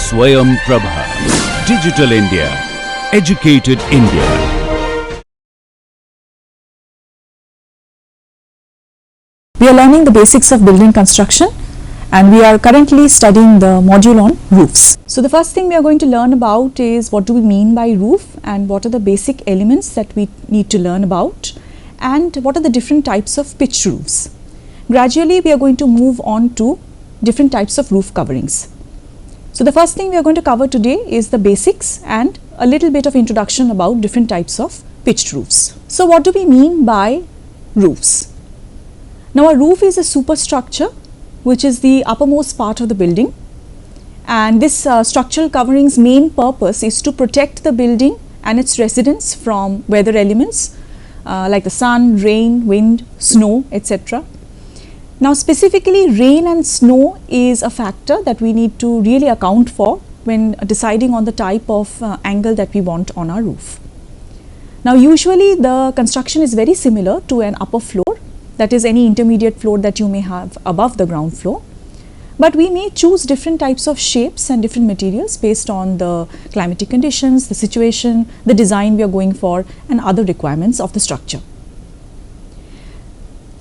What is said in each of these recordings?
Swayam Prabha. Digital India. Educated India. We are learning the basics of building construction and we are currently studying the module on roofs. So the first thing we are going to learn about is what do we mean by roof and what are the basic elements that we need to learn about and what are the different types of pitched roofs. Gradually we are going to move on to different types of roof coverings. So the first thing we are going to cover today is the basics and a little bit of introduction about different types of pitched roofs. So what do we mean by roofs? Now a roof is a superstructure which is the uppermost part of the building, and this structural covering's main purpose is to protect the building and its residents from weather elements like the sun, rain, wind, snow, etc. Now specifically rain and snow is a factor that we need to really account for when deciding on the type of angle that we want on our roof. Now usually the construction is very similar to an upper floor, that is any intermediate floor that you may have above the ground floor, but we may choose different types of shapes and different materials based on the climatic conditions, the situation, the design we are going for and other requirements of the structure.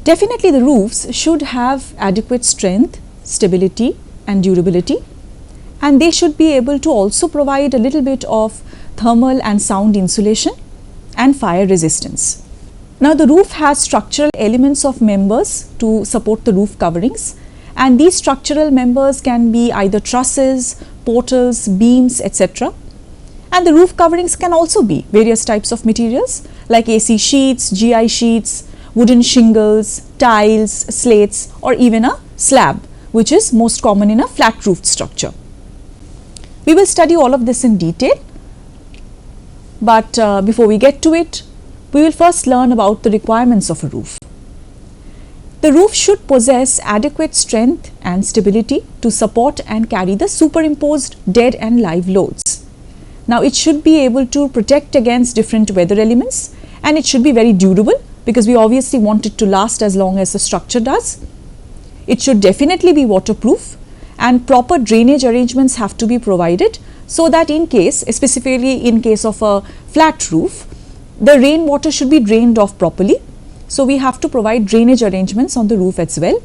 Definitely the roofs should have adequate strength, stability and durability, and they should be able to also provide a little bit of thermal and sound insulation and fire resistance. Now the roof has structural elements of members to support the roof coverings, and these structural members can be either trusses, portals, beams, etc. And the roof coverings can also be various types of materials like AC sheets, GI sheets, wooden shingles, tiles, slates or even a slab, which is most common in a flat roofed structure. We will study all of this in detail, but before we get to it, we will first learn about the requirements of a roof. The roof should possess adequate strength and stability to support and carry the superimposed dead and live loads. Now it should be able to protect against different weather elements, and it should be very durable because we obviously want it to last as long as the structure does. It should definitely be waterproof, and proper drainage arrangements have to be provided so that in case, specifically in case of a flat roof, the rainwater should be drained off properly. So we have to provide drainage arrangements on the roof as well.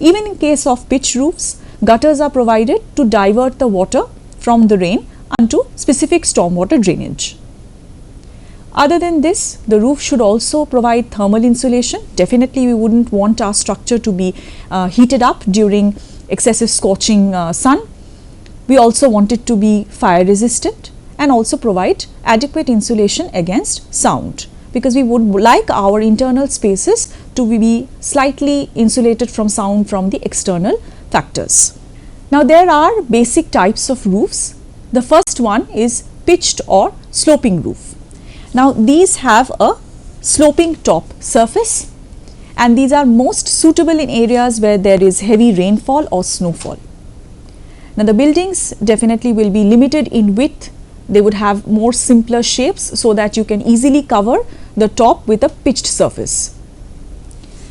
Even in case of pitched roofs, gutters are provided to divert the water from the rain onto specific stormwater drainage. Other than this, the roof should also provide thermal insulation. Definitely we wouldn't want our structure to be heated up during excessive scorching sun. We also want it to be fire resistant and also provide adequate insulation against sound, because we would like our internal spaces to be slightly insulated from sound from the external factors. Now there are basic types of roofs. The first one is pitched or sloping roof. Now these have a sloping top surface, and these are most suitable in areas where there is heavy rainfall or snowfall. Now the buildings definitely will be limited in width. They would have more simpler shapes so that you can easily cover the top with a pitched surface.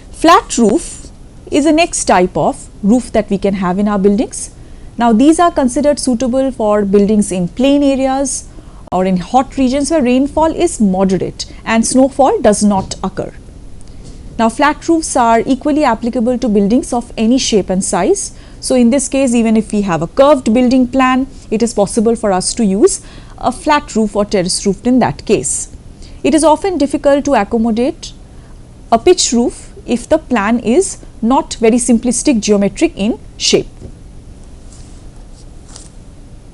Flat roof is the next type of roof that we can have in our buildings. Now these are considered suitable for buildings in plain areas or in hot regions where rainfall is moderate and snowfall does not occur. Now flat roofs are equally applicable to buildings of any shape and size. So in this case, even if we have a curved building plan, it is possible for us to use a flat roof or terrace roof in that case. It is often difficult to accommodate a pitched roof if the plan is not very simplistic geometric in shape.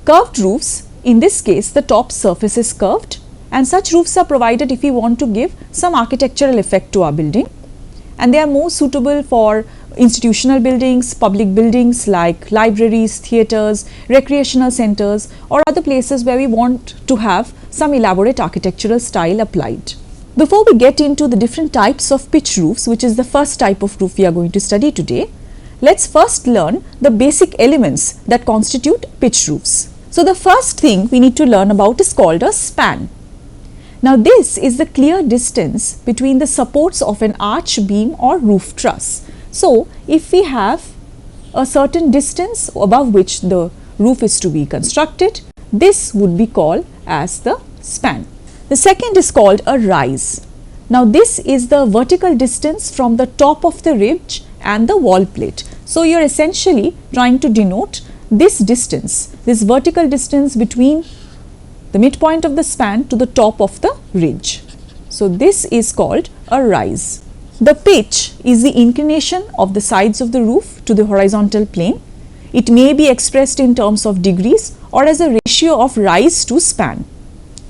Curved roofs, in this case the top surface is curved, and such roofs are provided if we want to give some architectural effect to our building, and they are more suitable for institutional buildings, public buildings like libraries, theatres, recreational centres or other places where we want to have some elaborate architectural style applied. Before we get into the different types of pitched roofs, which is the first type of roof we are going to study today, let's first learn the basic elements that constitute pitched roofs. So the first thing we need to learn about is called a span. Now this is the clear distance between the supports of an arch beam or roof truss. So if we have a certain distance above which the roof is to be constructed, this would be called as the span. The second is called a rise. Now this is the vertical distance from the top of the ridge and the wall plate. So you are essentially trying to denote this distance, this vertical distance between the midpoint of the span to the top of the ridge. So this is called a rise. The pitch is the inclination of the sides of the roof to the horizontal plane. It may be expressed in terms of degrees or as a ratio of rise to span.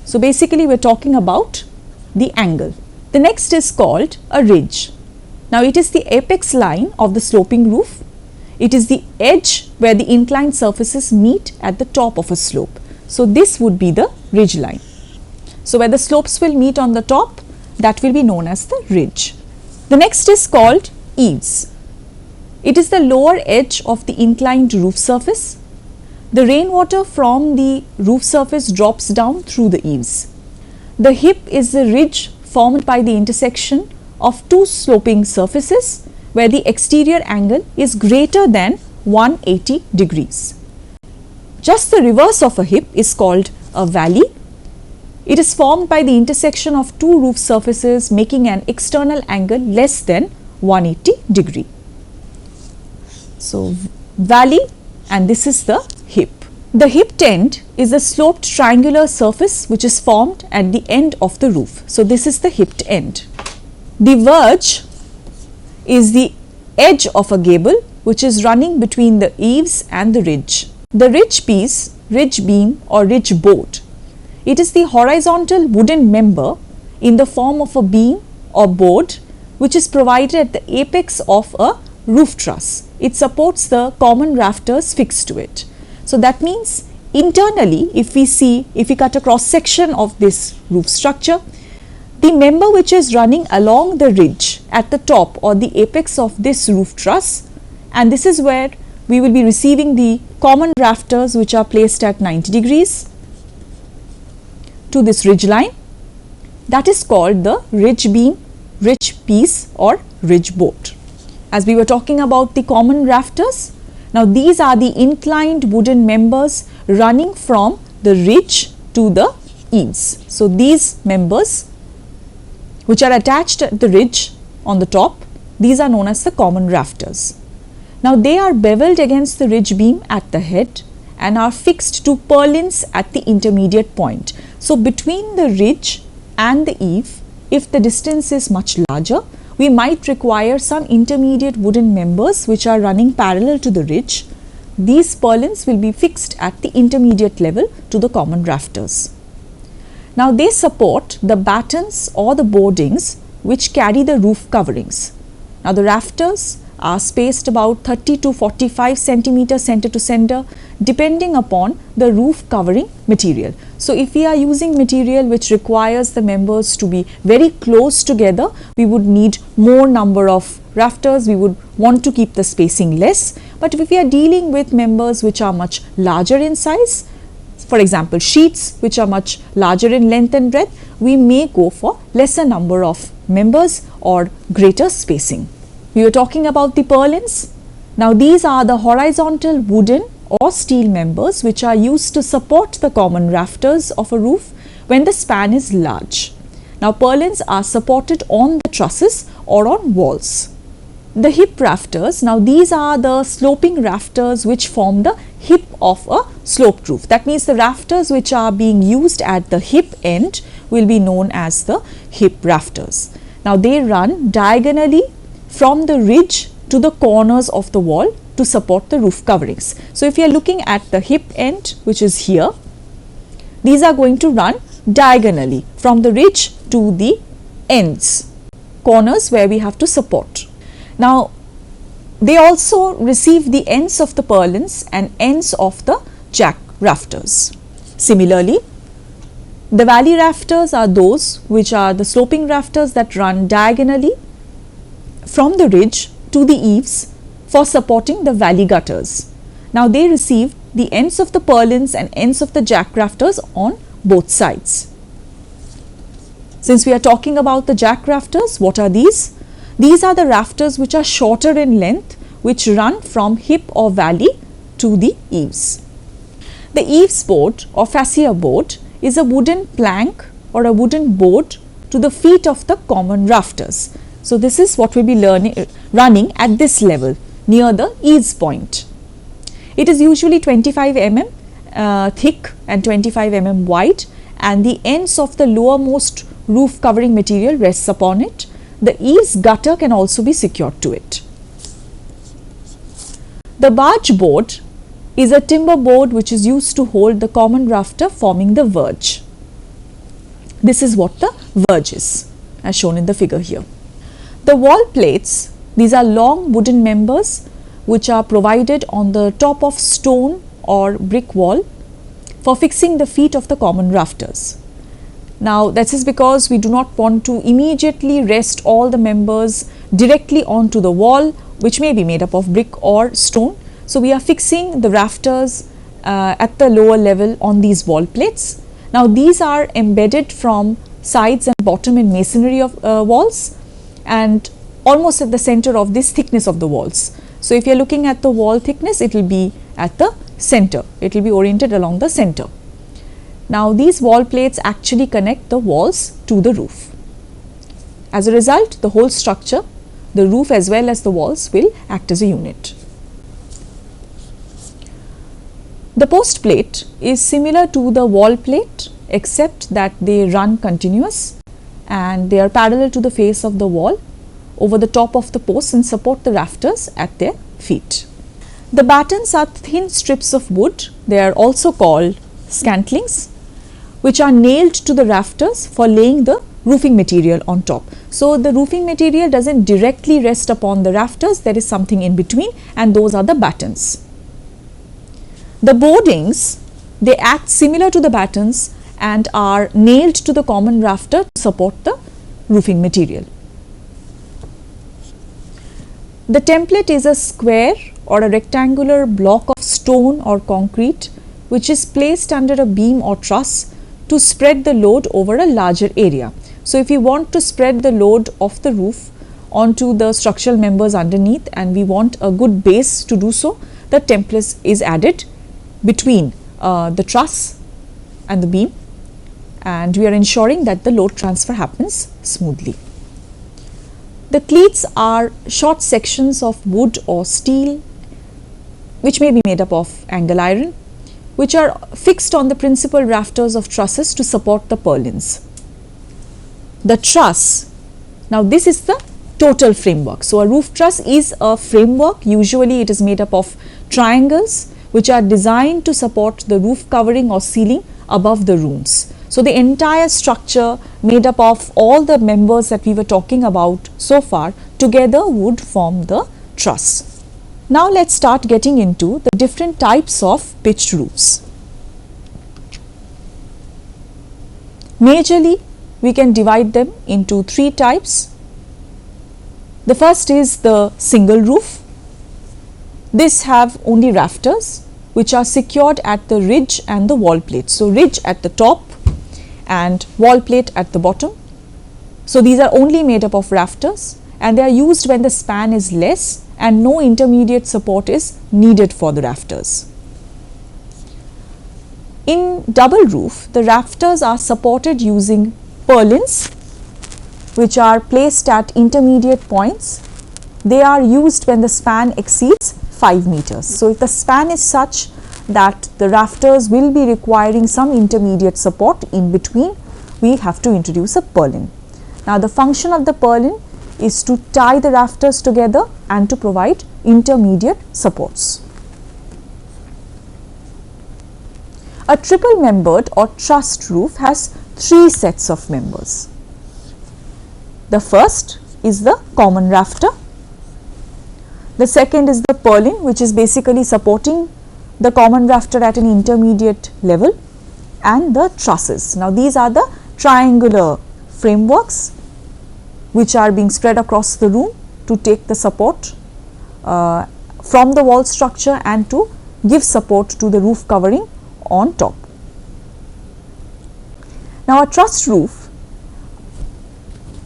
So basically we are talking about the angle. The next is called a ridge. Now it is the apex line of the sloping roof. It is the edge where the inclined surfaces meet at the top of a slope. So this would be the ridge line. So where the slopes will meet on the top, that will be known as the ridge. The next is called eaves. It is the lower edge of the inclined roof surface. The rainwater from the roof surface drops down through the eaves. The hip is the ridge formed by the intersection of two sloping surfaces where the exterior angle is greater than 180 degrees. Just the reverse of a hip is called a valley. It is formed by the intersection of two roof surfaces making an external angle less than 180 degree. So valley, and this is the hip. The hip end is a sloped triangular surface which is formed at the end of the roof. So this is the hipped end. The verge is the edge of a gable which is running between the eaves and the ridge. The ridge piece, ridge beam or ridge board, it is the horizontal wooden member in the form of a beam or board which is provided at the apex of a roof truss. It supports the common rafters fixed to it. So that means internally, if we cut a cross section of this roof structure, the member which is running along the ridge at the top or the apex of this roof truss, and this is where we will be receiving the common rafters which are placed at 90 degrees to this ridge line, that is called the ridge beam, ridge piece or ridge board. As we were talking about the common rafters, now these are the inclined wooden members running from the ridge to the eaves. So these members which are attached at the ridge on the top, these are known as the common rafters. Now they are beveled against the ridge beam at the head and are fixed to purlins at the intermediate point. So between the ridge and the eave, if the distance is much larger, we might require some intermediate wooden members which are running parallel to the ridge. These purlins will be fixed at the intermediate level to the common rafters. Now they support the battens or the boardings which carry the roof coverings. Now the rafters are spaced about 30 to 45 centimeters center to center depending upon the roof covering material. So if we are using material which requires the members to be very close together, we would need more number of rafters, we would want to keep the spacing less. But if we are dealing with members which are much larger in size, for example sheets which are much larger in length and breadth, we may go for lesser number of members or greater spacing. We were talking about the purlins. Now these are the horizontal wooden or steel members which are used to support the common rafters of a roof when the span is large. Now purlins are supported on the trusses or on walls. The hip rafters, now these are the sloping rafters which form the hip of a sloped roof. That means the rafters which are being used at the hip end will be known as the hip rafters. Now they run diagonally from the ridge to the corners of the wall to support the roof coverings. So if you are looking at the hip end which is here, these are going to run diagonally from the ridge to the ends, corners where we have to support. Now they also receive the ends of the purlins and ends of the jack rafters. Similarly, the valley rafters are those which are the sloping rafters that run diagonally from the ridge to the eaves for supporting the valley gutters. Now they receive the ends of the purlins and ends of the jack rafters on both sides. Since we are talking about the jack rafters, what are these? These are the rafters which are shorter in length which run from hip or valley to the eaves. The eaves board or fascia board is a wooden plank or a wooden board to the feet of the common rafters. So, this is what we will be running at this level near the eaves point. It is usually 25 mm thick and 25 mm wide, and the ends of the lowermost roof covering material rests upon it. The eaves gutter can also be secured to it. The barge board is a timber board which is used to hold the common rafter forming the verge. This is what the verge is, as shown in the figure here. The wall plates, these are long wooden members which are provided on the top of stone or brick wall for fixing the feet of the common rafters. Now, this is because we do not want to immediately rest all the members directly onto the wall, which may be made up of brick or stone. So, we are fixing the rafters at the lower level on these wall plates. Now, these are embedded from sides and bottom in masonry of walls and almost at the center of this thickness of the walls. So, if you are looking at the wall thickness, it will be at the center, it will be oriented along the center. Now, these wall plates actually connect the walls to the roof. As a result, the whole structure, the roof as well as the walls, will act as a unit. The post plate is similar to the wall plate, except that they run continuous and they are parallel to the face of the wall over the top of the posts and support the rafters at their feet. The battens are thin strips of wood. They are also called scantlings, which are nailed to the rafters for laying the roofing material on top. So, the roofing material does not directly rest upon the rafters, there is something in between, and those are the battens. The boardings, they act similar to the battens and are nailed to the common rafter to support the roofing material. The template is a square or a rectangular block of stone or concrete which is placed under a beam or truss to spread the load over a larger area. So, if we want to spread the load of the roof onto the structural members underneath and we want a good base to do so, the template is added between the truss and the beam, and we are ensuring that the load transfer happens smoothly. The cleats are short sections of wood or steel which may be made up of angle iron, which are fixed on the principal rafters of trusses to support the purlins. The truss, now this is the total framework. So, a roof truss is a framework. Usually it is made up of triangles which are designed to support the roof covering or ceiling above the rooms. So, the entire structure made up of all the members that we were talking about so far together would form the truss. Now, let us start getting into the different types of pitched roofs. Majorly, we can divide them into three types. The first is the single roof. This have only rafters which are secured at the ridge and the wall plate. So, ridge at the top and wall plate at the bottom. So, these are only made up of rafters and they are used when the span is less and no intermediate support is needed for the rafters. In double roof, the rafters are supported using purlins which are placed at intermediate points. They are used when the span exceeds 5 meters. So, if the span is such that the rafters will be requiring some intermediate support in between, we have to introduce a purlin. Now, the function of the purlin is to tie the rafters together and to provide intermediate supports. A triple membered or trussed roof has 3 sets of members. The first is the common rafter. The second is the purlin, which is basically supporting the common rafter at an intermediate level, and the trusses. Now, these are the triangular frameworks which are being spread across the room to take the support from the wall structure and to give support to the roof covering on top. Now, a trussed roof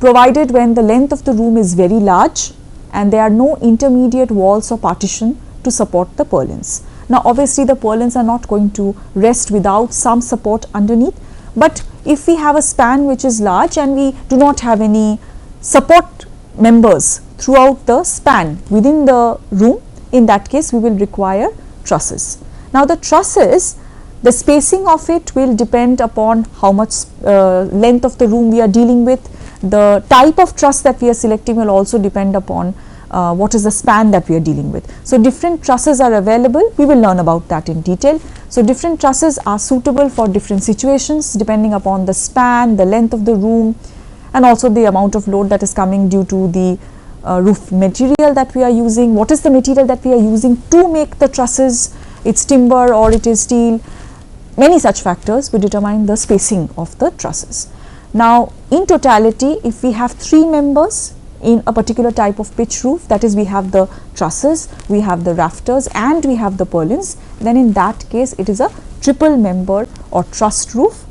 provided when the length of the room is very large and there are no intermediate walls or partition to support the purlins. Now obviously the purlins are not going to rest without some support underneath, but if we have a span which is large and we do not have any support members throughout the span within the room, in that case we will require trusses. Now the trusses, the spacing of it will depend upon how much length of the room we are dealing with. The type of truss that we are selecting will also depend upon what is the span that we are dealing with. So different trusses are available, we will learn about that in detail. So different trusses are suitable for different situations depending upon the span, the length of the room, and also the amount of load that is coming due to the roof material that we are using. What is the material that we are using to make the trusses? It's timber or it is steel. Many such factors will determine the spacing of the trusses. Now in totality, if we have 3 members in a particular type of pitch roof, that is we have the trusses, we have the rafters and we have the purlins, then in that case it is a triple member or trussed roof.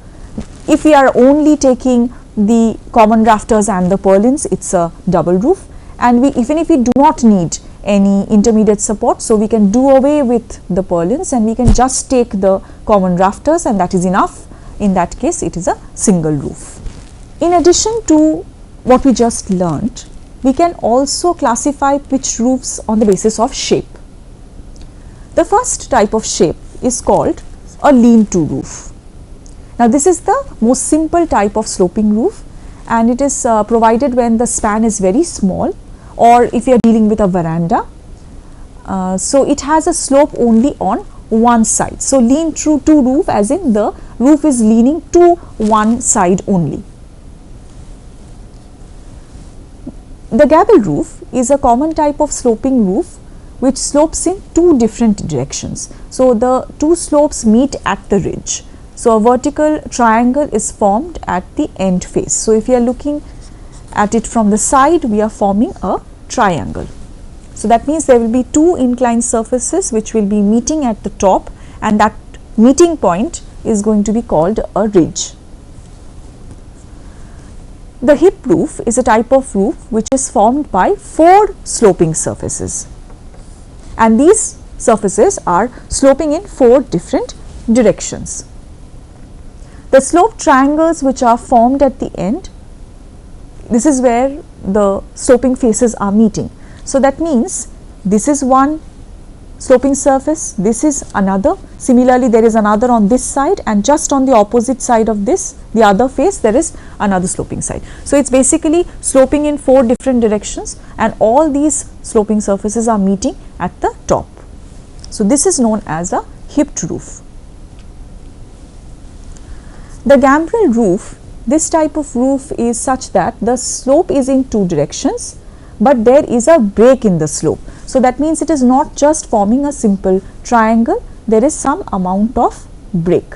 If we are only taking the common rafters and the purlins, it's a double roof, and even if we do not need any intermediate support, so we can do away with the purlins and we can just take the common rafters, and that is enough. In that case it is a single roof. In addition to what we just learnt, we can also classify pitched roofs on the basis of shape. The first type of shape is called a lean-to roof. Now this is the most simple type of sloping roof, and it is provided when the span is very small, or if you are dealing with a veranda. So it has a slope only on one side. So lean-to roof, as in the roof is leaning to one side only. The gable roof is a common type of sloping roof which slopes in 2 different directions. So the 2 slopes meet at the ridge. So a vertical triangle is formed at the end face. So if you are looking at it from the side, we are forming a triangle. So that means there will be 2 inclined surfaces which will be meeting at the top, and that meeting point is going to be called a ridge. The hip roof is a type of roof which is formed by 4 sloping surfaces, and these surfaces are sloping in 4 different directions. The sloped triangles which are formed at the end, this is where the sloping faces are meeting. So that means this is one sloping surface, this is another, similarly there is another on this side, and just on the opposite side of this, the other face, there is another sloping side. So it's basically sloping in 4 different directions, and all these sloping surfaces are meeting at the top. So this is known as a hipped roof. The gambrel roof, this type of roof is such that the slope is in 2 directions, but there is a break in the slope. So that means it is not just forming a simple triangle, there is some amount of break.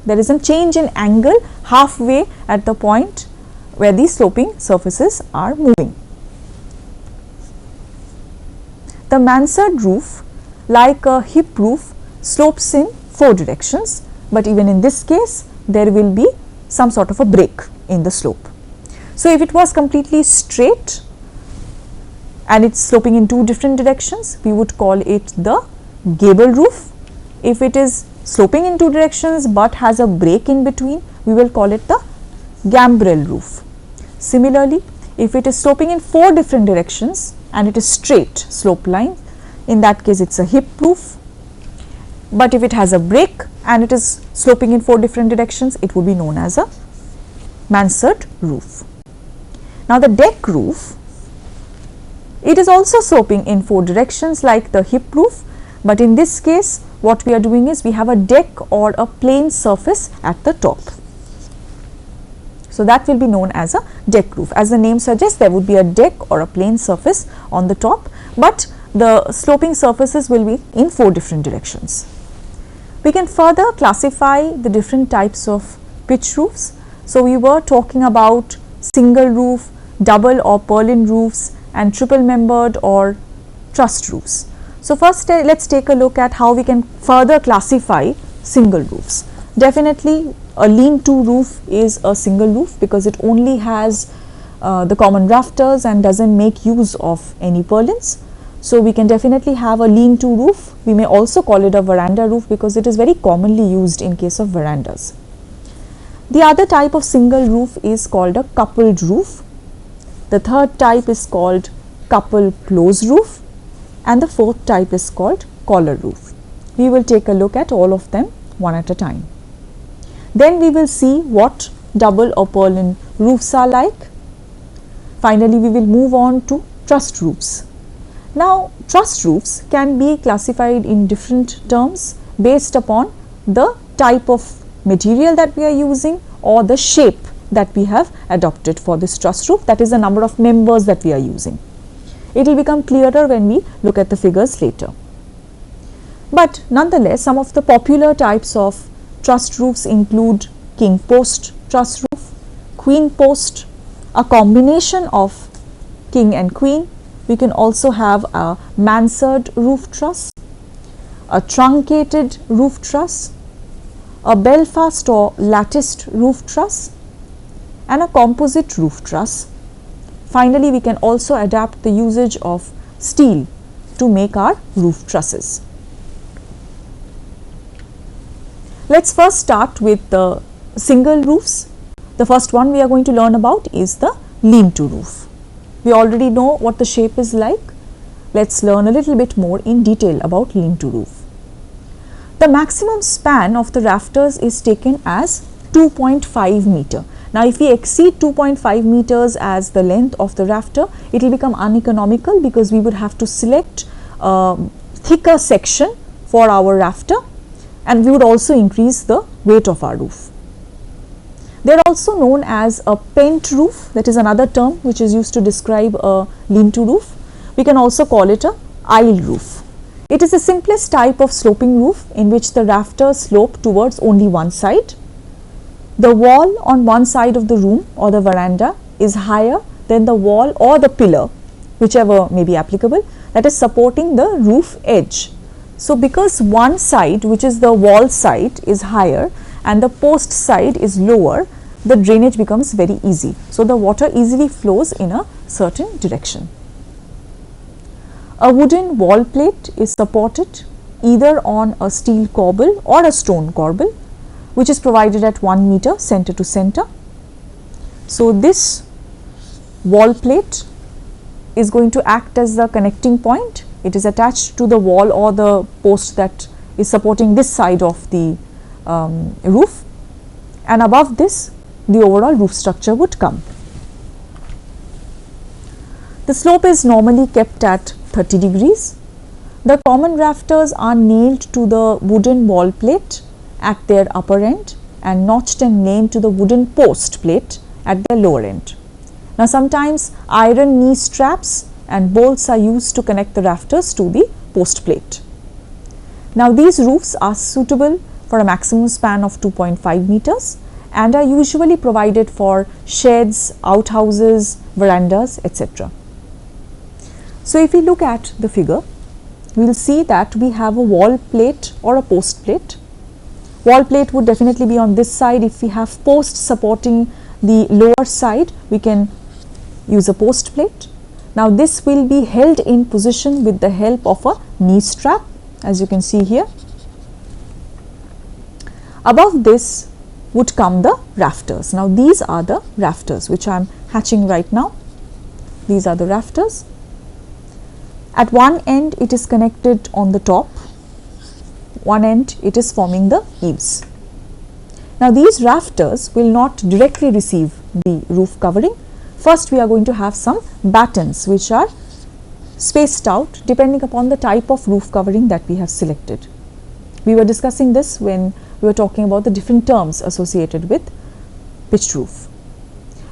There is a change in angle halfway at the point where the sloping surfaces are moving. The mansard roof, like a hip roof, slopes in 4 directions, but even in this case there will be some sort of a break in the slope. So if it was completely straight and it's sloping in 2 different directions, we would call it the gable roof. If it is sloping in 2 directions but has a break in between, we will call it the gambrel roof. Similarly, if it is sloping in 4 different directions and it is straight slope line, in that case it's a hip roof. But if it has a break and it is sloping in 4 different directions, it would be known as a mansard roof. Now the deck roof, it is also sloping in 4 directions like the hip roof, but in this case what we are doing is we have a deck or a plane surface at the top. So that will be known as a deck roof. As the name suggests, there would be a deck or a plane surface on the top, but the sloping surfaces will be in 4 different directions. We can further classify the different types of pitch roofs. So we were talking about single roof, double or purlin roofs, and triple membered or trussed roofs. So first let's take a look at how we can further classify single roofs. Definitely a lean-to roof is a single roof because it only has the common rafters and doesn't make use of any purlins. So we can definitely have a lean-to roof. We may also call it a veranda roof because it is very commonly used in case of verandas. The other type of single roof is called a coupled roof. The third type is called couple close roof, and the fourth type is called collar roof. We will take a look at all of them one at a time. Then we will see what double or purlin roofs are like. Finally, we will move on to trussed roofs. Now, trussed roofs can be classified in different terms based upon the type of material that we are using or the shape that we have adopted for this truss roof, that is the number of members that we are using. It will become clearer when we look at the figures later. But nonetheless, some of the popular types of trussed roofs include king post truss roof, queen post, a combination of king and queen. We can also have a mansard roof truss, a truncated roof truss, a Belfast or latticed roof truss, and a composite roof truss. Finally, we can also adapt the usage of steel to make our roof trusses. Let's first start with the single roofs. The first one we are going to learn about is the lean-to roof. We already know what the shape is like. Let's learn a little bit more in detail about lean-to roof. The maximum span of the rafters is taken as 2.5 meter. Now, if we exceed 2.5 meters as the length of the rafter, it will become uneconomical because we would have to select a thicker section for our rafter, and we would also increase the weight of our roof. They are also known as a pent roof, that is another term which is used to describe a lean-to roof. We can also call it a aisle roof. It is the simplest type of sloping roof in which the rafters slope towards only one side. The wall on one side of the room or the veranda is higher than the wall or the pillar, whichever may be applicable, that is supporting the roof edge. So, because one side, which is the wall side, is higher and the post side is lower, the drainage becomes very easy. So, the water easily flows in a certain direction. A wooden wall plate is supported either on a steel corbel or a stone corbel, which is provided at 1 meter center to center. So, this wall plate is going to act as the connecting point. It is attached to the wall or the post that is supporting this side of the roof, and above this the overall roof structure would come. The slope is normally kept at 30 degrees. The common rafters are nailed to the wooden wall plate at their upper end and notched and nailed to the wooden post plate at their lower end. Now, sometimes iron knee straps and bolts are used to connect the rafters to the post plate. Now, these roofs are suitable for a maximum span of 2.5 meters and are usually provided for sheds, outhouses, verandas, etc. So, if we look at the figure, we will see that we have a wall plate or a post plate. Wall plate would definitely be on this side. If we have posts supporting the lower side, we can use a post plate. Now, this will be held in position with the help of a knee strap, as you can see here. Above this would come the rafters. Now, these are the rafters which I am hatching right now. These are the rafters. At one end it is connected on the top, one end it is forming the eaves. Now, these rafters will not directly receive the roof covering. First, we are going to have some battens which are spaced out depending upon the type of roof covering that we have selected. We were discussing this when we were talking about the different terms associated with pitched roof.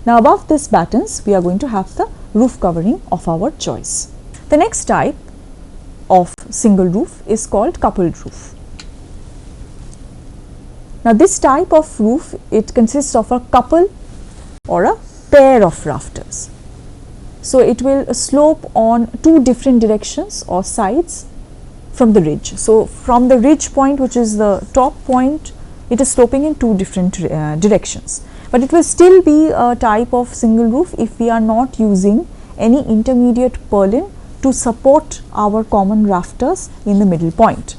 Now, above this battens, we are going to have the roof covering of our choice. The next type of single roof is called coupled roof. Now, this type of roof, it consists of a couple or a pair of rafters. So, it will slope on two different directions or sides from the ridge. So, from the ridge point, which is the top point, it is sloping in two different directions, but it will still be a type of single roof if we are not using any intermediate purlin to support our common rafters in the middle point.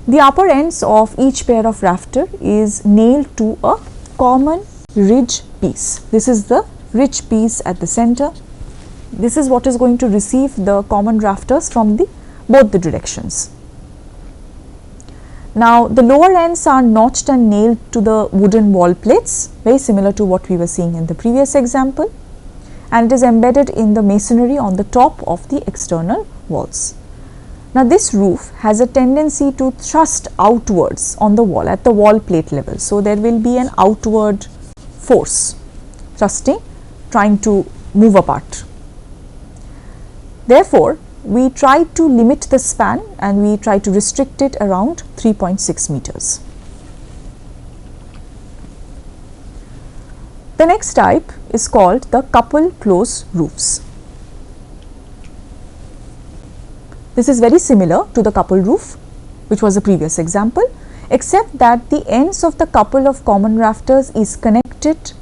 The upper ends of each pair of rafter is nailed to a common ridge piece. This is the ridge piece at the center. This is what is going to receive the common rafters from both the directions. Now, the lower ends are notched and nailed to the wooden wall plates, very similar to what we were seeing in the previous example, and it is embedded in the masonry on the top of the external walls. Now, this roof has a tendency to thrust outwards on the wall at the wall plate level. So, there will be an outward force thrusting, trying to move apart. Therefore, we try to limit the span and we try to restrict it around 3.6 meters. The next type is called the couple close roofs. This is very similar to the couple roof, which was the previous example, except that the ends of the couple of common rafters is connected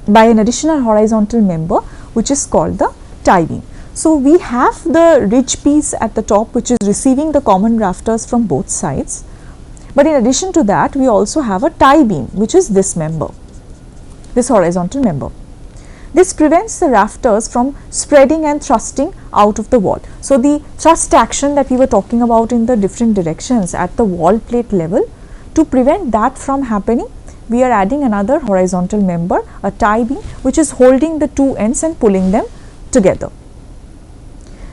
by an additional horizontal member, which is called the tie beam. So, we have the ridge piece at the top, which is receiving the common rafters from both sides, but in addition to that we also have a tie beam, which is this member, this horizontal member. This prevents the rafters from spreading and thrusting out of the wall. So, the thrust action that we were talking about in the different directions at the wall plate level, to prevent that from happening, we are adding another horizontal member, a tie beam, which is holding the two ends and pulling them together.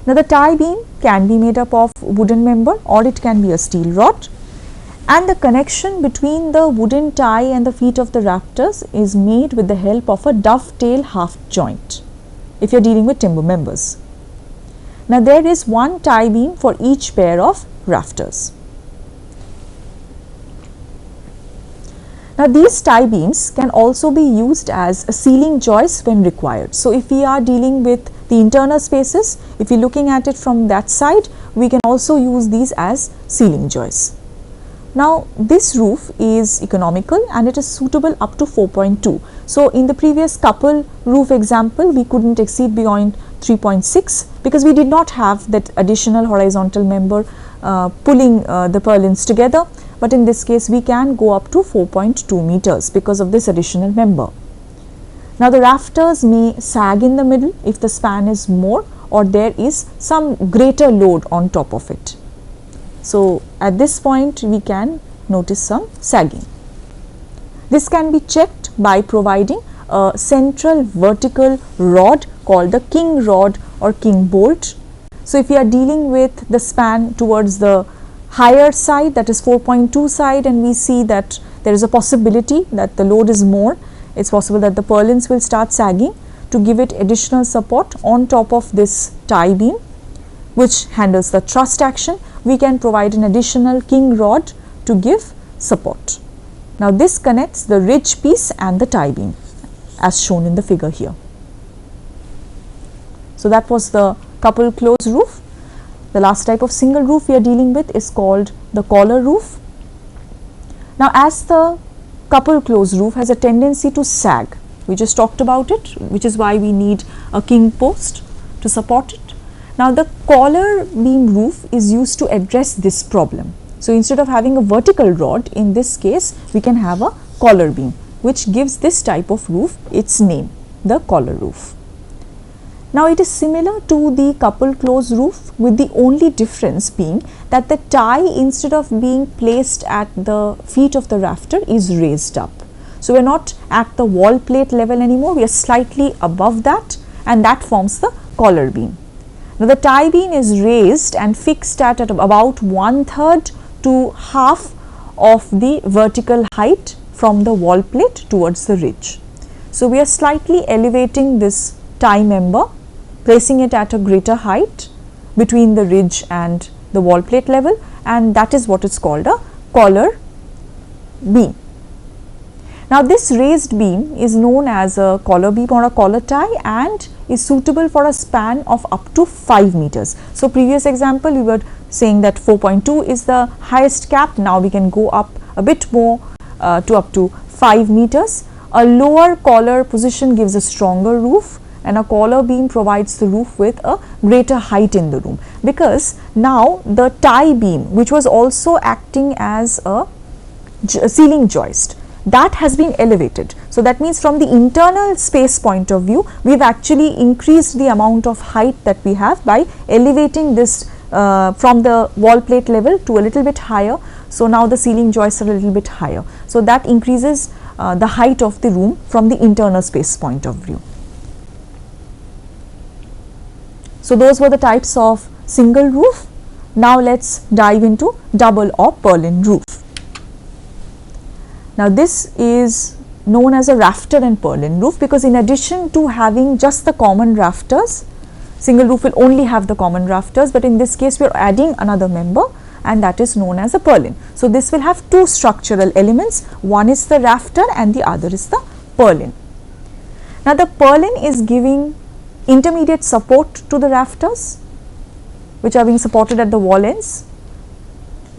Now, the tie beam can be made up of wooden member or it can be a steel rod, and the connection between the wooden tie and the feet of the rafters is made with the help of a dovetail half joint if you are dealing with timber members. Now, there is one tie beam for each pair of rafters. Now, these tie beams can also be used as a ceiling joist when required. So, if we are dealing with the internal spaces, if we are looking at it from that side, we can also use these as ceiling joists. Now, this roof is economical and it is suitable up to 4.2. So, in the previous couple roof example, we could not exceed beyond 3.6 because we did not have that additional horizontal member pulling the purlins together, but in this case we can go up to 4.2 meters because of this additional member. Now, the rafters may sag in the middle if the span is more or there is some greater load on top of it. So, at this point we can notice some sagging. This can be checked by providing a central vertical rod called the king rod or king bolt. So, if we are dealing with the span towards the higher side, that is 4.2 side, and we see that there is a possibility that the load is more, it is possible that the purlins will start sagging. To give it additional support on top of this tie beam, which handles the thrust action, we can provide an additional king rod to give support. Now, this connects the ridge piece and the tie beam as shown in the figure here. So, that was the couple close roof. The last type of single roof we are dealing with is called the collar roof. Now, as the couple close roof has a tendency to sag, we just talked about it, which is why we need a king post to support it. Now, the collar beam roof is used to address this problem. So, instead of having a vertical rod, in this case we can have a collar beam, which gives this type of roof its name, the collar roof. Now, it is similar to the couple close roof, with the only difference being that the tie, instead of being placed at the feet of the rafter, is raised up. So, we are not at the wall plate level anymore, we are slightly above that, and that forms the collar beam. Now, the tie beam is raised and fixed at about 1/3 to half of the vertical height from the wall plate towards the ridge. So, we are slightly elevating this tie member, placing it at a greater height between the ridge and the wall plate level, and that is what is called a collar beam. Now, this raised beam is known as a collar beam or a collar tie and is suitable for a span of up to 5 meters. So, previous example we were saying that 4.2 is the highest cap. Now, we can go up a bit more to up to 5 meters. A lower collar position gives a stronger roof, and a collar beam provides the roof with a greater height in the room, because now the tie beam, which was also acting as a ceiling joist, that has been elevated. So that means from the internal space point of view, we have actually increased the amount of height that we have by elevating this from the wall plate level to a little bit higher. So now the ceiling joists are a little bit higher. So that increases the height of the room from the internal space point of view. So those were the types of single roof. Now let's dive into double or purlin roof. Now this is known as a rafter and purlin roof, because in addition to having just the common rafters, single roof will only have the common rafters, but in this case we are adding another member, and that is known as a purlin. So this will have two structural elements, one is the rafter and the other is the purlin. Now the purlin is giving intermediate support to the rafters, which are being supported at the wall ends.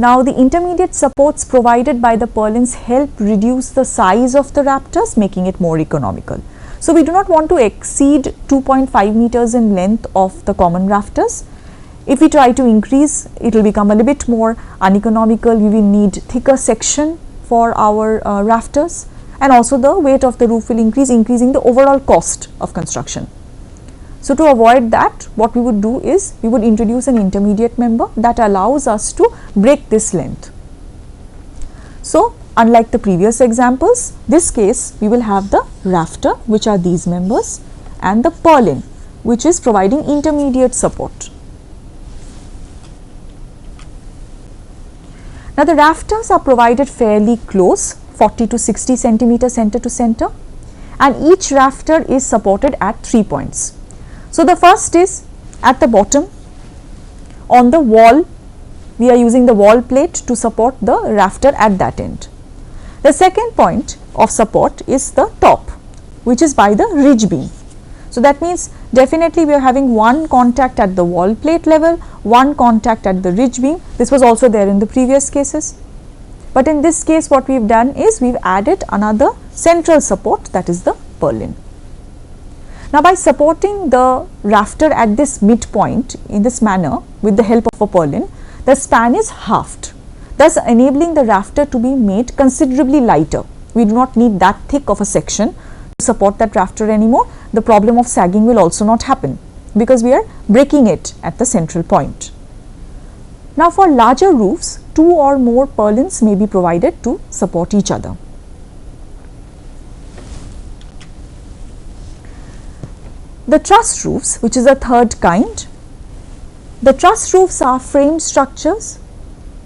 Now the intermediate supports provided by the purlins help reduce the size of the rafters, making it more economical. So we do not want to exceed 2.5 meters in length of the common rafters. If we try to increase, it will become a little bit more uneconomical. We will need thicker section for our rafters, and also the weight of the roof will increase, increasing the overall cost of construction. So to avoid that, what we would do is we would introduce an intermediate member that allows us to break this length. So unlike the previous examples, this case we will have the rafter, which are these members, and the purlin, which is providing intermediate support. Now the rafters are provided fairly close, 40 to 60 centimeter center to center, and each rafter is supported at 3 points. So the first is at the bottom on the wall. We are using the wall plate to support the rafter at that end. The second point of support is the top, which is by the ridge beam. So that means definitely we are having one contact at the wall plate level, one contact at the ridge beam. This was also there in the previous cases, but in this case what we have done is we have added another central support, that is the purlin. Now by supporting the rafter at this midpoint in this manner with the help of a purlin, the span is halved, thus enabling the rafter to be made considerably lighter. We do not need that thick of a section to support that rafter anymore. The problem of sagging will also not happen, because we are breaking it at the central point. Now for larger roofs, 2 or more purlins may be provided to support each other. The truss roofs, which is a third kind. The truss roofs are frame structures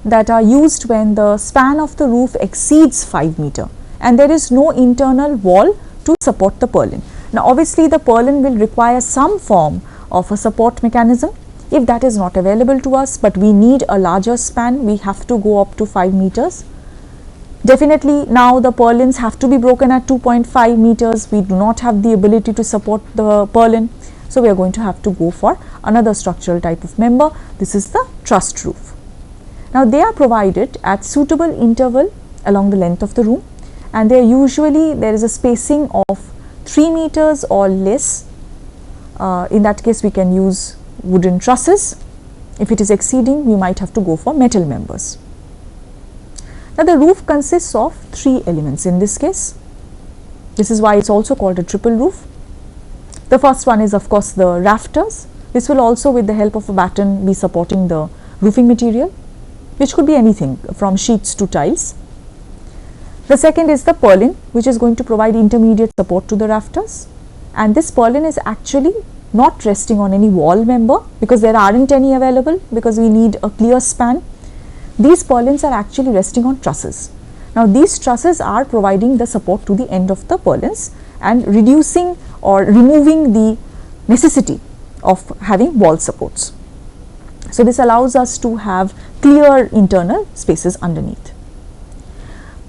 that are used when the span of the roof exceeds 5 meter and there is no internal wall to support the purlin. Now obviously the purlin will require some form of a support mechanism. If that is not available to us, but we need a larger span, we have to go up to 5 meters. Definitely now the purlins have to be broken at 2.5 meters. We do not have the ability to support the purlin. So we are going to have to go for another structural type of member. This is the trussed roof. Now they are provided at suitable interval along the length of the room, and they are usually, there is a spacing of 3 meters or less. In that case we can use wooden trusses. If it is exceeding, we might have to go for metal members. Now the roof consists of 3 elements in this case. This is why it is also called a triple roof. The first one is of course the rafters. This will also, with the help of a batten, be supporting the roofing material, which could be anything from sheets to tiles. The second is the purlin, which is going to provide intermediate support to the rafters, and this purlin is actually not resting on any wall member because there aren't any available, because we need a clear span. These purlins are actually resting on trusses. Now these trusses are providing the support to the end of the purlins and reducing or removing the necessity of having wall supports. So this allows us to have clear internal spaces underneath.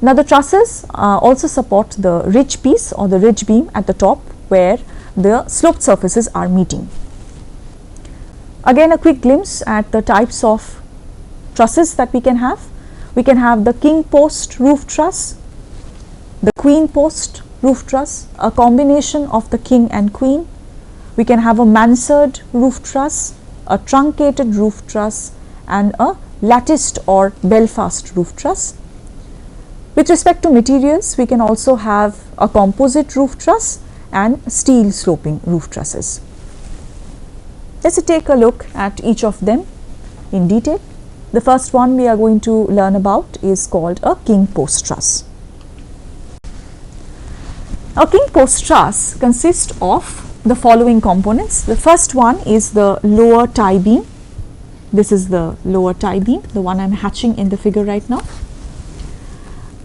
Now the trusses also support the ridge piece or the ridge beam at the top where the sloped surfaces are meeting. Again a quick glimpse at the types of trusses that we can have. We can have the king post roof truss, the queen post roof truss, a combination of the king and queen, We can have a mansard roof truss, a truncated roof truss, and a latticed or Belfast roof truss. With respect to materials, we can also have a composite roof truss and steel sloping roof trusses. Let's take a look at each of them in detail. The first one we are going to learn about is called a king post truss. A king post truss consists of the following components. The first one is the lower tie beam. This is the lower tie beam, the one I am hatching in the figure right now.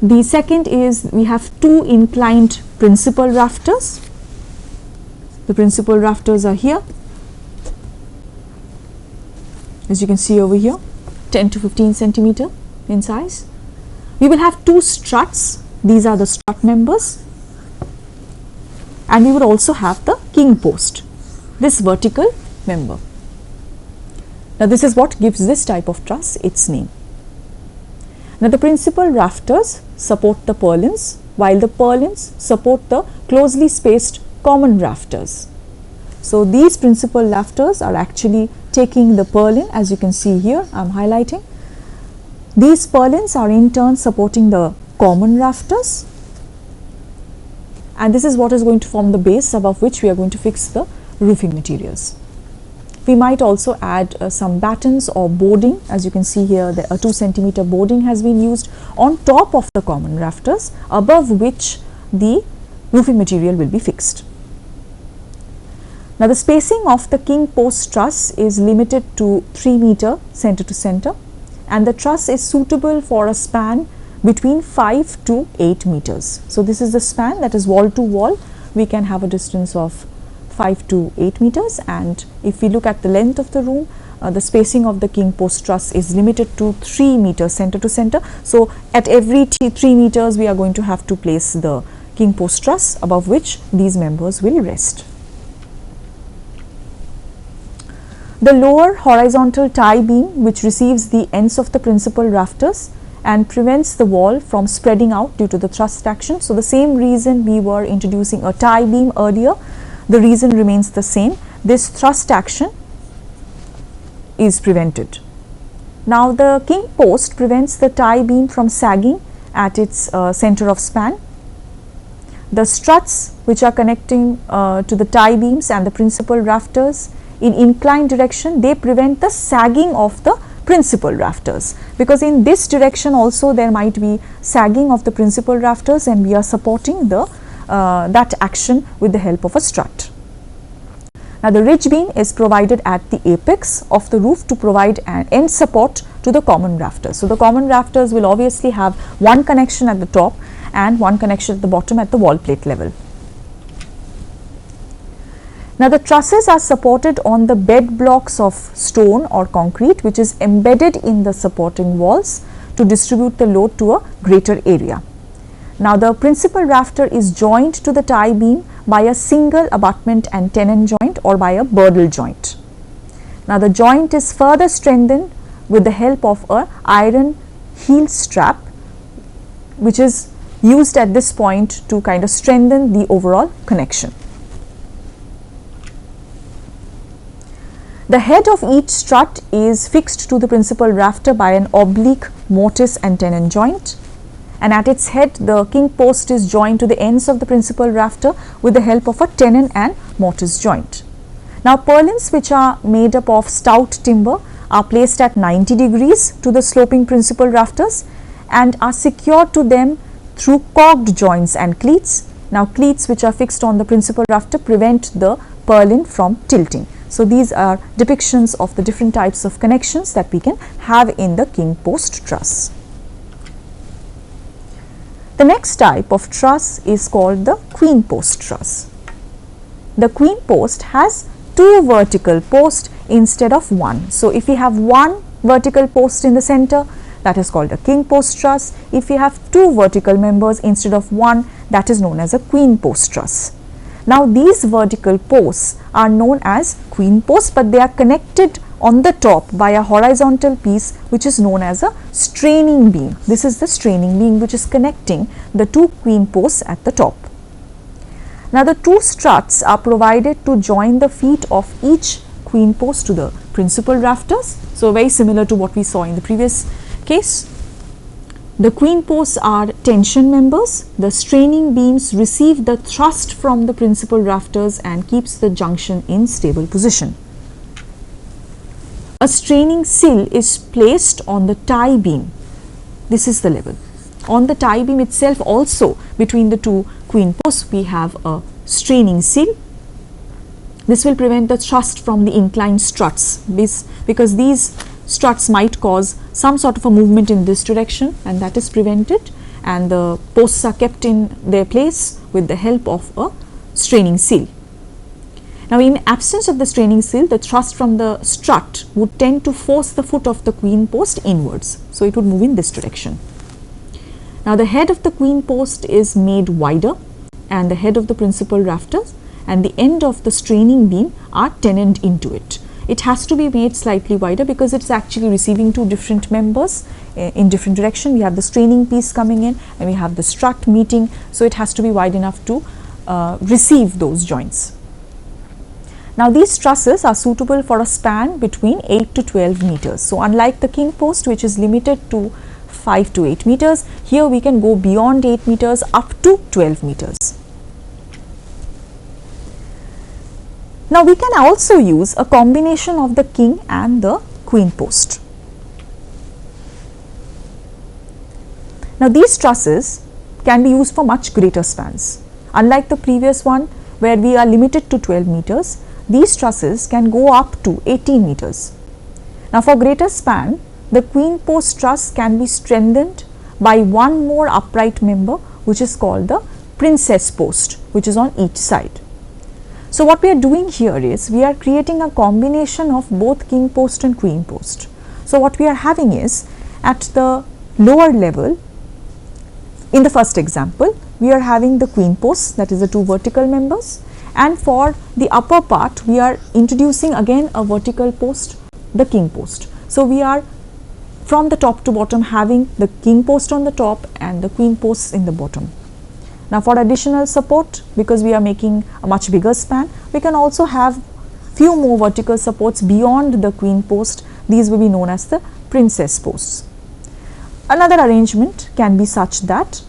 The second is we have two inclined principal rafters. The principal rafters are here, as you can see over here, 10 to 15 centimeter in size. We will have two struts. These are the strut members, and we would also have the king post, this vertical member. Now this is what gives this type of truss its name. Now the principal rafters support the purlins, while the purlins support the closely spaced common rafters. So these principal rafters are actually taking the purlin, as you can see here I am highlighting. These purlins are in turn supporting the common rafters, and this is what is going to form the base above which we are going to fix the roofing materials. We might also add some battens or boarding. As you can see here, a 2 centimeter boarding has been used on top of the common rafters, above which the roofing material will be fixed. Now the spacing of the king post truss is limited to 3 meter center to center, and the truss is suitable for a span between 5 to 8 meters. So this is the span, that is wall to wall. We can have a distance of 5 to 8 meters, and if we look at the length of the room, the spacing of the king post truss is limited to 3 meters center to center. So at every 3 meters we are going to have to place the king post truss above which these members will rest. The lower horizontal tie beam, which receives the ends of the principal rafters and prevents the wall from spreading out due to the thrust action. So the same reason we were introducing a tie beam earlier, the reason remains the same. This thrust action is prevented. Now the king post prevents the tie beam from sagging at its center of span. The struts which are connecting to the tie beams and the principal rafters in inclined direction, they prevent the sagging of the principal rafters, because in this direction also there might be sagging of the principal rafters, and we are supporting the that action with the help of a strut. Now the ridge beam is provided at the apex of the roof to provide an end support to the common rafters. So the common rafters will obviously have one connection at the top and one connection at the bottom at the wall plate level. Now the trusses are supported on the bed blocks of stone or concrete, which is embedded in the supporting walls to distribute the load to a greater area. Now the principal rafter is joined to the tie beam by a single abutment and tenon joint or by a girdle joint. Now the joint is further strengthened with the help of a iron heel strap, which is used at this point to kind of strengthen the overall connection. The head of each strut is fixed to the principal rafter by an oblique mortise and tenon joint, and at its head the king post is joined to the ends of the principal rafter with the help of a tenon and mortise joint. Now purlins, which are made up of stout timber, are placed at 90 degrees to the sloping principal rafters and are secured to them through cogged joints and cleats. Now cleats which are fixed on the principal rafter prevent the purlin from tilting. So these are depictions of the different types of connections that we can have in the king post truss. The next type of truss is called the queen post truss. The queen post has two vertical posts instead of one. So if we have one vertical post in the center, that is called a king post truss. If we have two vertical members instead of one, that is known as a queen post truss. Now these vertical posts are known as queen posts, but they are connected on the top by a horizontal piece which is known as a straining beam. This is the straining beam which is connecting the two queen posts at the top. Now the two struts are provided to join the feet of each queen post to the principal rafters. So very similar to what we saw in the previous case. The queen posts are tension members. The straining beams receive the thrust from the principal rafters and keeps the junction in stable position. A straining sill is placed on the tie beam. This is the level. On the tie beam itself also, between the two queen posts, we have a straining sill. This will prevent the thrust from the inclined struts, because these struts might cause some sort of a movement in this direction, and that is prevented, and the posts are kept in their place with the help of a straining sill. Now in absence of the straining sill, the thrust from the strut would tend to force the foot of the queen post inwards, so it would move in this direction. Now the head of the queen post is made wider, and the head of the principal rafters and the end of the straining beam are tenoned into it. It has to be made slightly wider because it's actually receiving two different members in different direction. We have the straining piece coming in and we have the strut meeting, so it has to be wide enough to receive those joints. Now these trusses are suitable for a span between 8 to 12 meters. So unlike the king post, which is limited to 5 to 8 meters, here we can go beyond 8 meters up to 12 meters. Now we can also use a combination of the king and the queen post. Now these trusses can be used for much greater spans. Unlike the previous one where we are limited to 12 meters, these trusses can go up to 18 meters. Now for greater span, the queen post truss can be strengthened by one more upright member, which is called the princess post, which is on each side. So what we are doing here is we are creating a combination of both king post and queen post. So what we are having is, at the lower level, in the first example, we are having the queen posts, that is the two vertical members, and for the upper part we are introducing again a vertical post, the king post. So we are from the top to bottom having the king post on the top and the queen posts in the bottom. Now for additional support, because we are making a much bigger span, we can also have few more vertical supports beyond the queen post. These will be known as the princess posts. Another arrangement can be such that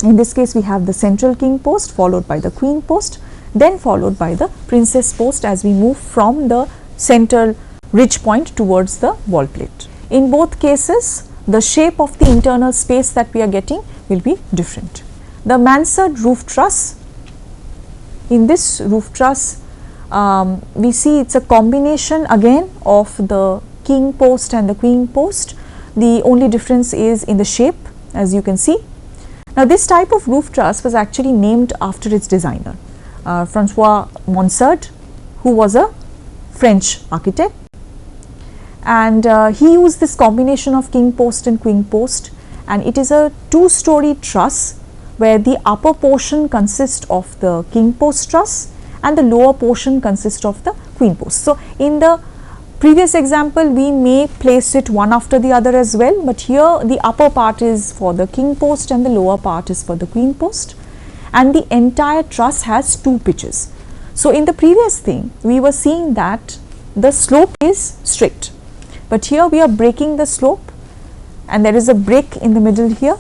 in this case we have the central king post followed by the queen post, then followed by the princess post as we move from the central ridge point towards the wall plate. In both cases, the shape of the internal space that we are getting will be different. The mansard roof truss, in this roof truss we see it's a combination again of the king post and the queen post. The only difference is in the shape, as you can see. Now this type of roof truss was actually named after its designer, Francois Mansard, who was a French architect, and he used this combination of king post and queen post, and it is a two-story truss where the upper portion consists of the king post truss and the lower portion consists of the queen post. So in the previous example we may place it one after the other as well, but here the upper part is for the king post and the lower part is for the queen post, and the entire truss has two pitches. So in the previous thing we were seeing that the slope is straight, but here we are breaking the slope and there is a break in the middle here.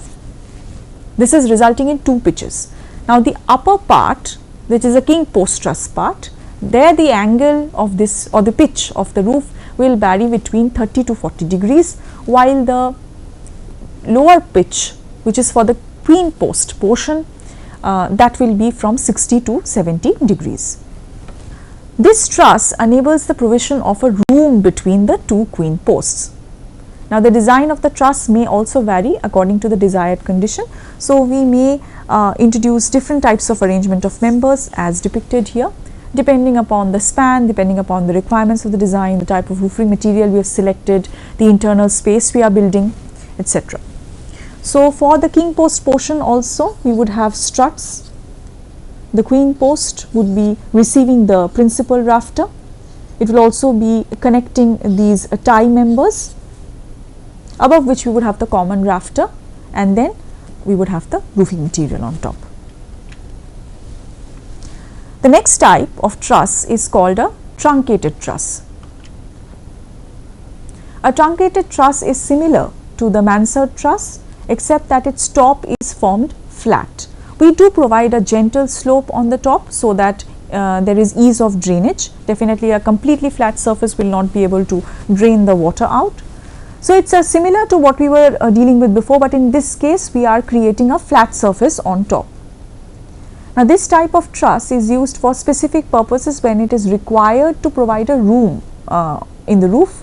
This is resulting in two pitches. Now the upper part, which is a king post truss part, there the angle of this or the pitch of the roof will vary between 30 to 40 degrees, while the lower pitch, which is for the queen post portion, that will be from 60 to 70 degrees. This truss enables the provision of a room between the two queen posts. Now the design of the truss may also vary according to the desired condition. So we may introduce different types of arrangement of members as depicted here, depending upon the span, depending upon the requirements of the design, the type of roofing material we have selected, the internal space we are building, etc. So for the king post portion also we would have struts. The queen post would be receiving the principal rafter. It will also be connecting these tie members, above which we would have the common rafter, and then we would have the roofing material on top. The next type of truss is called a truncated truss. A truncated truss is similar to the mansard truss, except that its top is formed flat. We do provide a gentle slope on the top so that there is ease of drainage. Definitely a completely flat surface will not be able to drain the water out. So, it is similar to what we were dealing with before, but in this case we are creating a flat surface on top. Now, this type of truss is used for specific purposes when it is required to provide a room in the roof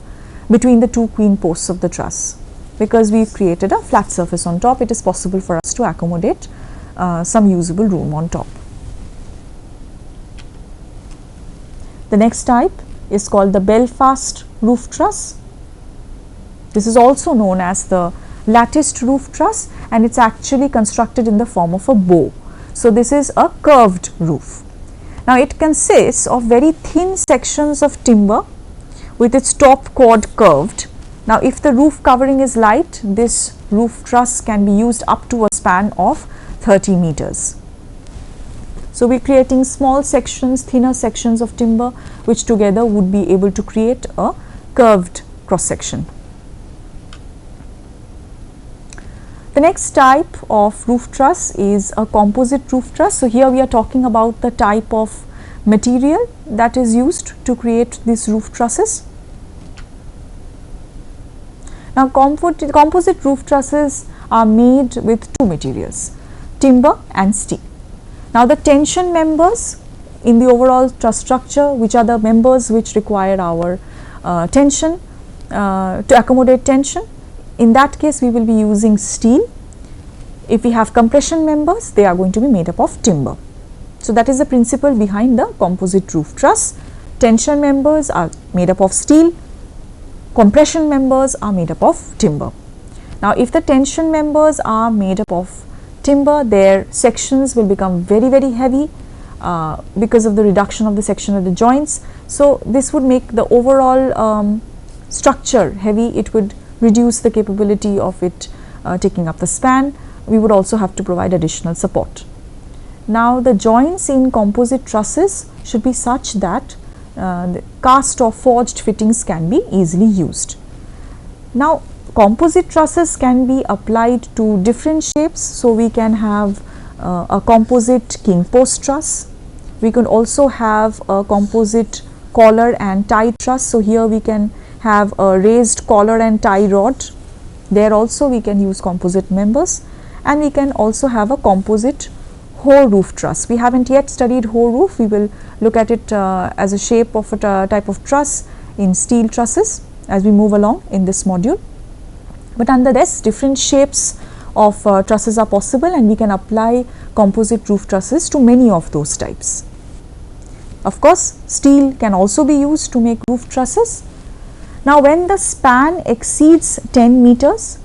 between the two queen posts of the truss. Because we have created a flat surface on top, it is possible for us to accommodate some usable room on top. The next type is called the Belfast roof truss. This is also known as the latticed roof truss, and it is actually constructed in the form of a bow. So, this is a curved roof. Now, it consists of very thin sections of timber with its top chord curved. Now, if the roof covering is light, this roof truss can be used up to a span of 30 meters. So, we are creating small sections, thinner sections of timber which together would be able to create a curved cross section. The next type of roof truss is a composite roof truss. So, here we are talking about the type of material that is used to create these roof trusses. Now, composite roof trusses are made with two materials, timber and steel. Now, the tension members in the overall truss structure, which are the members which require our tension to accommodate tension, in that case we will be using steel. If we have compression members, they are going to be made up of timber. So, that is the principle behind the composite roof truss. Tension members are made up of steel, compression members are made up of timber. Now, if the tension members are made up of timber, their sections will become very, very heavy because of the reduction of the section of the joints. So, this would make the overall structure heavy. It would reduce the capability of it taking up the span. We would also have to provide additional support. Now, the joints in composite trusses should be such that the cast or forged fittings can be easily used. Now, composite trusses can be applied to different shapes. So, we can have a composite king post truss. We can also have a composite collar and tie truss. So, here we can have a raised collar and tie rod. There also we can use composite members, and we can also have a composite hoe roof truss. We haven't yet studied hoe roof. We will look at it as a shape of a type of truss in steel trusses as we move along in this module. But nonetheless, different shapes of trusses are possible, and we can apply composite roof trusses to many of those types. Of course, steel can also be used to make roof trusses. Now, when the span exceeds 10 meters,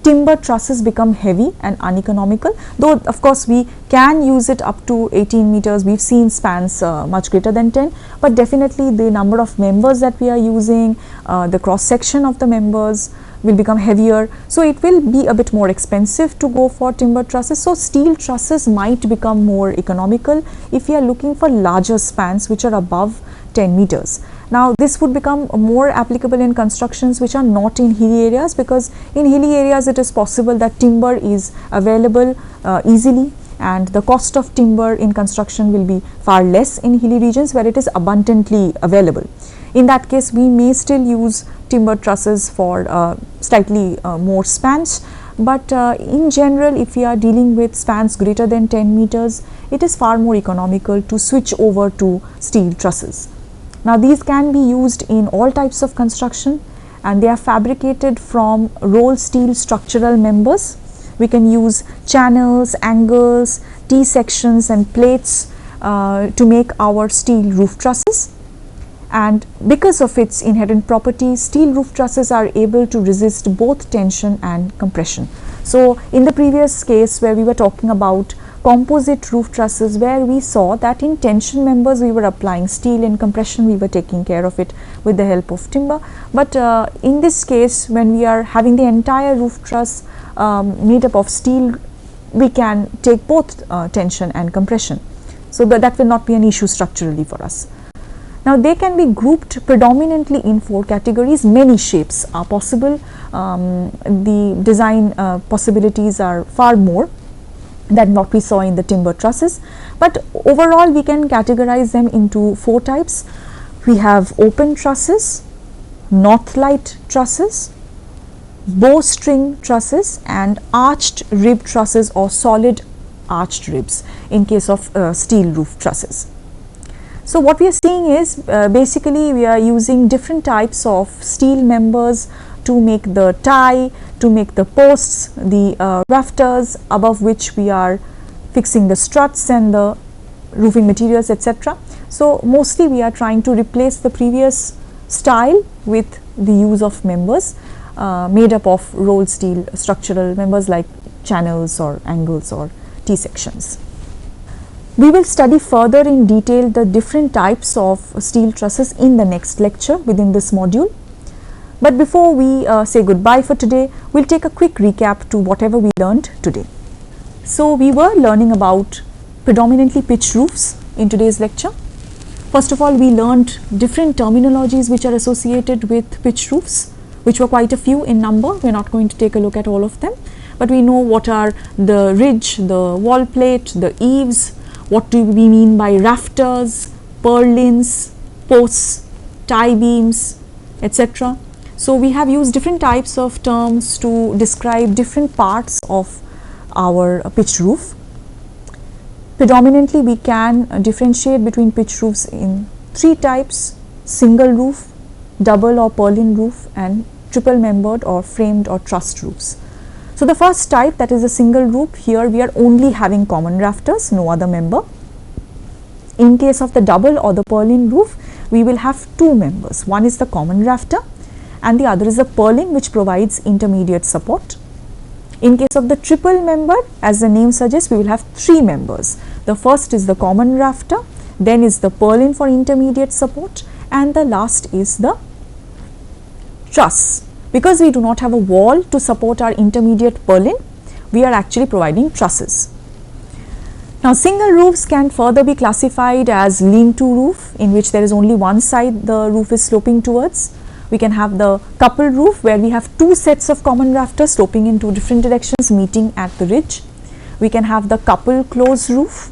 timber trusses become heavy and uneconomical, though of course we can use it up to 18 meters. We have seen spans much greater than 10, but definitely the number of members that we are using, the cross section of the members will become heavier. So, it will be a bit more expensive to go for timber trusses. So, steel trusses might become more economical if we are looking for larger spans which are above 10 meters. Now, this would become more applicable in constructions which are not in hilly areas, because in hilly areas it is possible that timber is available easily, and the cost of timber in construction will be far less in hilly regions where it is abundantly available. In that case, we may still use timber trusses for slightly more spans, but in general, if we are dealing with spans greater than 10 meters, it is far more economical to switch over to steel trusses. Now, these can be used in all types of construction, and they are fabricated from roll steel structural members. We can use channels, angles, T-sections and plates to make our steel roof trusses. And because of its inherent properties, steel roof trusses are able to resist both tension and compression. So, in the previous case where we were talking about composite roof trusses, where we saw that in tension members we were applying steel, in compression we were taking care of it with the help of timber. But in this case, when we are having the entire roof truss made up of steel, we can take both tension and compression. So that will not be an issue structurally for us. Now they can be grouped predominantly in 4 categories. Many shapes are possible. The design possibilities are far more than what we saw in the timber trusses, but overall we can categorize them into 4 types. We have open trusses, north light trusses, bowstring trusses, and arched rib trusses or solid arched ribs in case of steel roof trusses. So what we are seeing is basically we are using different types of steel members to make the tie, to make the posts, the rafters above which we are fixing the struts and the roofing materials, etc. So mostly we are trying to replace the previous style with the use of members made up of rolled steel structural members like channels or angles or T-sections. We will study further in detail the different types of steel trusses in the next lecture within this module. But before we say goodbye for today, we'll take a quick recap to whatever we learned today. So we were learning about predominantly pitched roofs in today's lecture. First of all, we learned different terminologies which are associated with pitched roofs, which were quite a few in number. We're not going to take a look at all of them, but we know what are the ridge, the wall plate, the eaves, what do we mean by rafters, purlins, posts, tie beams, etc. So we have used different types of terms to describe different parts of our pitched roof. Predominantly we can differentiate between pitched roofs in 3 types: single roof, double or purlin roof, and triple membered or framed or trussed roofs. So the first type, that is a single roof, here we are only having common rafters, no other member. In case of the double or the purlin roof, we will have 2 members. One is the common rafter and the other is the purlin, which provides intermediate support. In case of the triple member, as the name suggests, we will have 3 members. The first is the common rafter, then is the purlin for intermediate support, and the last is the truss. Because we do not have a wall to support our intermediate purlin, we are actually providing trusses. Now single roofs can further be classified as lean-to roof, in which there is only one side the roof is sloping towards. We can have the coupled roof, where we have 2 sets of common rafters sloping in 2 different directions meeting at the ridge. We can have the couple close roof,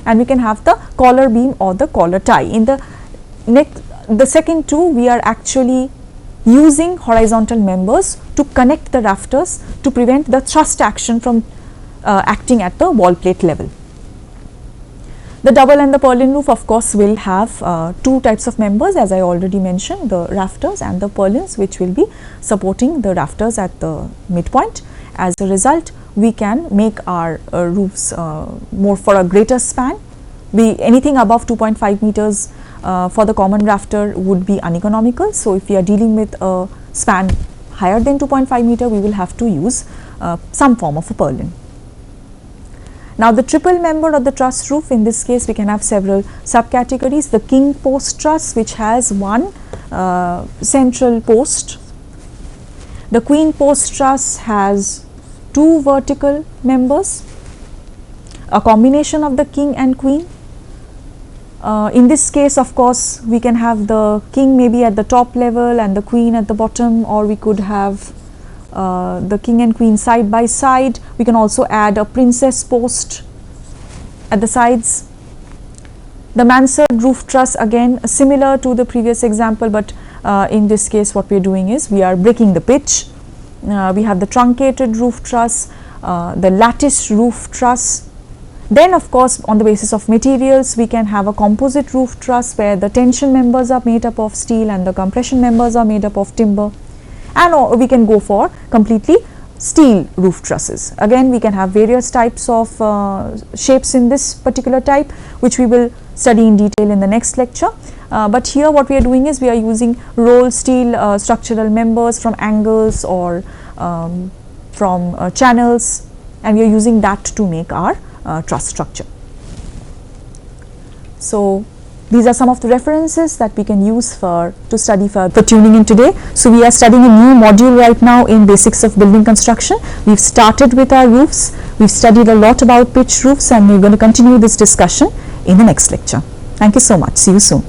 and we can have the collar beam or the collar tie. In the second 2, we are actually using horizontal members to connect the rafters to prevent the thrust action from acting at the wall plate level. The double and the purlin roof, of course, will have 2 types of members, as I already mentioned, the rafters and the purlins, which will be supporting the rafters at the midpoint. As a result, we can make our roofs more for a greater span. Anything above 2.5 meters for the common rafter would be uneconomical. So if we are dealing with a span higher than 2.5 meter, we will have to use some form of a purlin. Now the triple member or the truss roof, in this case we can have several subcategories. The king post truss, which has one central post. The queen post truss has 2 vertical members, a combination of the king and queen. In this case, of course, we can have the king maybe at the top level and the queen at the bottom, or we could have the king and queen side by side. We can also add a princess post at the sides. The mansard roof truss, again similar to the previous example, but in this case what we are doing is we are breaking the pitch. We have the truncated roof truss, the lattice roof truss. Then of course, on the basis of materials, we can have a composite roof truss where the tension members are made up of steel and the compression members are made up of timber, and we can go for completely steel roof trusses. Again, we can have various types of shapes in this particular type, which we will study in detail in the next lecture. But here what we are doing is we are using rolled steel structural members from angles or from channels, and we are using that to make our truss structure. So these are some of the references that we can use to study for tuning in today. So we are studying a new module right now in basics of building construction. We've started with our roofs. We've studied a lot about pitched roofs, and we're going to continue this discussion in the next lecture. Thank you so much. See you soon.